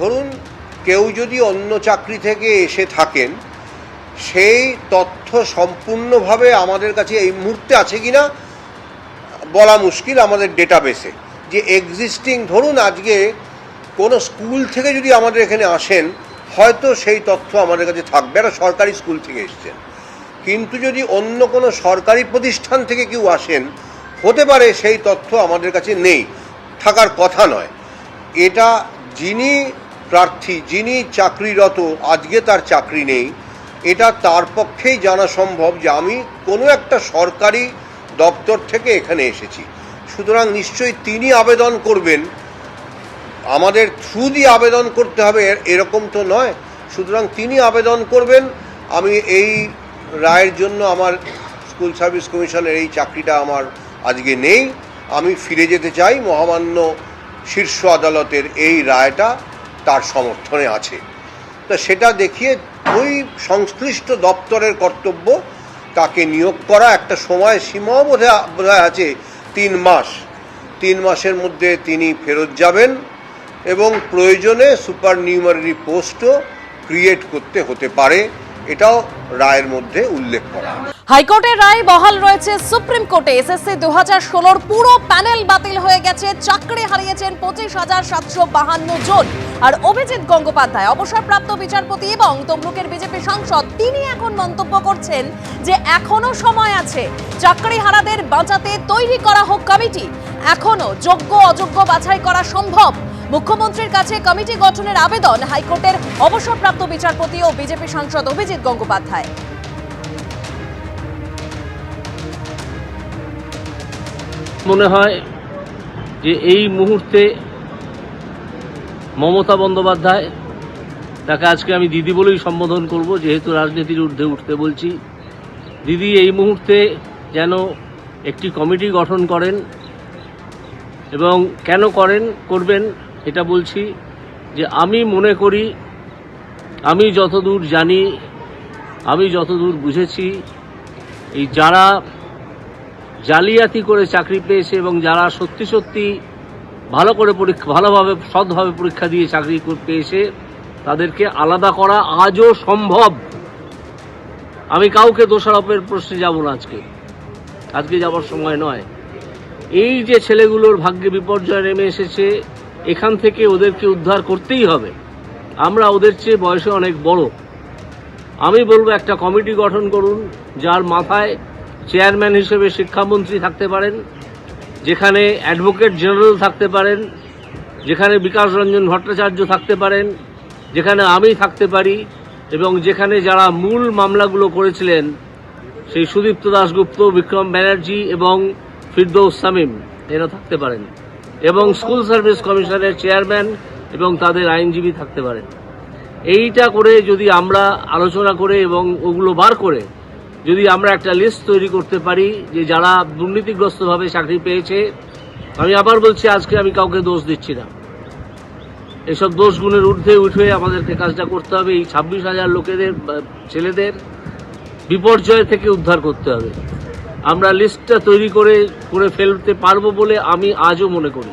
ধরুন কেউ যদি অন্য চাকরি থেকে এসে থাকেন, সেই তথ্য সম্পূর্ণভাবে আমাদের কাছে এই মুহূর্তে আছে কিনা বলা মুশকিল। আমাদের ডেটাবেসে যে এক্সিস্টিং, ধরুন আজকে কোনো স্কুল থেকে যদি আমাদের এখানে আসেন, হয়তো সেই তথ্য আমাদের কাছে থাকবে, একটা সরকারি স্কুল থেকে এসছেন। কিন্তু যদি অন্য কোনো সরকারি প্রতিষ্ঠান থেকে কেউ আসেন, হতে পারে সেই তথ্য আমাদের কাছে নেই, থাকার কথা নয়। এটা যিনি প্রার্থী, যিনি চাকরিরত, আজকে তার চাকরি নেই, এটা তার পক্ষেই জানা সম্ভব যে আমি কোনো একটা সরকারি দপ্তর থেকে এখানে এসেছি। সুতরাং নিশ্চয়ই তিনি আবেদন করবেন, আমাদের থ্রু দিয়ে আবেদন করতে হবে এরকম তো নয়। সুতরাং তিনি আবেদন করবেন, আমি এই রায়ের জন্য আমার স্কুল সার্ভিস কমিশনের এই চাকরিটা আমার আজকে নেই, আমি ফিরে যেতে চাই, মহামান্য শীর্ষ আদালতের এই রায়টা তার সমর্থনে আছে। তো সেটা দেখিয়ে ওই সংশ্লিষ্ট দপ্তরের কর্তব্য তাকে নিয়োগ করা। একটা সময় সীমাও বোধহয় আছে 3 মাস। 3 মাসের মধ্যে তিনি ফেরত যাবেন এবং প্রয়োজনে সুপার নিউমারি পোস্টও ক্রিয়েট করতে হতে পারে, এটাও রায়ের মধ্যে উল্লেখ করা। হাইকোর্টের রায় বহাল রয়েছে সুপ্রিম কোর্টে। এসএসসি 2016 পুরো প্যানেল বাতিল হয়ে গেছে, চাকরি হারিয়েছেন 25,752 জন। আর অভিজিৎ গঙ্গোপাধ্যায়, অবসরপ্রাপ্ত বিচারপতি এবং তমলুকের বিজেপি সাংসদ, তিনি এখন মন্তব্য করছেন যে এখনো সময় আছে, চাকরি হারাদের বাঁচাতে তৈরি করা হোক কমিটি, এখনো যোগ্য অযোগ্য বাছাই করা সম্ভব। মুখ্যমন্ত্রীর কাছে কমিটি গঠনের আবেদন হাইকোর্টের অবসরপ্রাপ্ত বিচারপতি ও বিজেপি সাংসদ অভিজিৎ গঙ্গোপাধ্যায়। মনে হয় যে এই মুহূর্তে মমতা বন্দ্যোপাধ্যায়, তাকে আজকে আমি দিদি বলেই সম্বোধন করব, যেহেতু রাজনীতির ঊর্ধ্বে উঠতে বলছি, দিদি এই মুহূর্তে যেন একটি কমিটি গঠন করেন। এবং কেন করবেন এটা বলছি যে আমি মনে করি, আমি যতদূর জানি, আমি যতদূর বুঝেছি, এই যারা জালিয়াতি করে চাকরি পেয়েছে এবং যারা সত্যি সত্যি ভালোভাবে সৎভাবে পরীক্ষা দিয়ে চাকরি পেয়েছে, তাদেরকে আলাদা করা আজও সম্ভব। আমি কাউকে দোষারোপের প্রশ্নে যাব না, আজকে যাবার সময় নয়। এই যে ছেলেগুলোর ভাগ্যে বিপর্যয় নেমে এসেছে, এখান থেকে ওদেরকে উদ্ধার করতেই হবে। আমরা ওদের চেয়ে বয়সে অনেক বড়। আমি বলবো একটা কমিটি গঠন করুন, যার মাথায় চেয়ারম্যান হিসেবে শিক্ষামন্ত্রী থাকতে পারেন, যেখানে অ্যাডভোকেট জেনারেল থাকতে পারেন, যেখানে বিকাশ রঞ্জন ভট্টাচার্য থাকতে পারেন, যেখানে আমি থাকতে পারি, এবং যেখানে যারা মূল মামলাগুলো করেছিলেন সেই সুদীপ্ত দাশগুপ্ত, বিক্রম ব্যানার্জি এবং ফিরদৌস শামীম, এরা থাকতে পারেন, এবং স্কুল সার্ভিস কমিশনের চেয়ারম্যান এবং তাদের আইনজীবী থাকতে পারেন। এইটা করে যদি আমরা আলোচনা করে এবং ওগুলো বার করে যদি আমরা একটা লিস্ট তৈরি করতে পারি যে যারা দুর্নীতিগ্রস্তভাবে চাকরি পেয়েছে, আমি আবার বলছি, আজকে আমি কাউকে দোষ দিচ্ছি না, এসব দোষগুণের ঊর্ধ্বে উঠে আমাদেরকে কাজটা করতে হবে। এই 26,000 লোকেদের, ছেলেদের বিপর্যয় থেকে উদ্ধার করতে হবে। আমরা লিস্টটা তৈরি করে ফেলতে পারবো বলে আমি আজও মনে করি।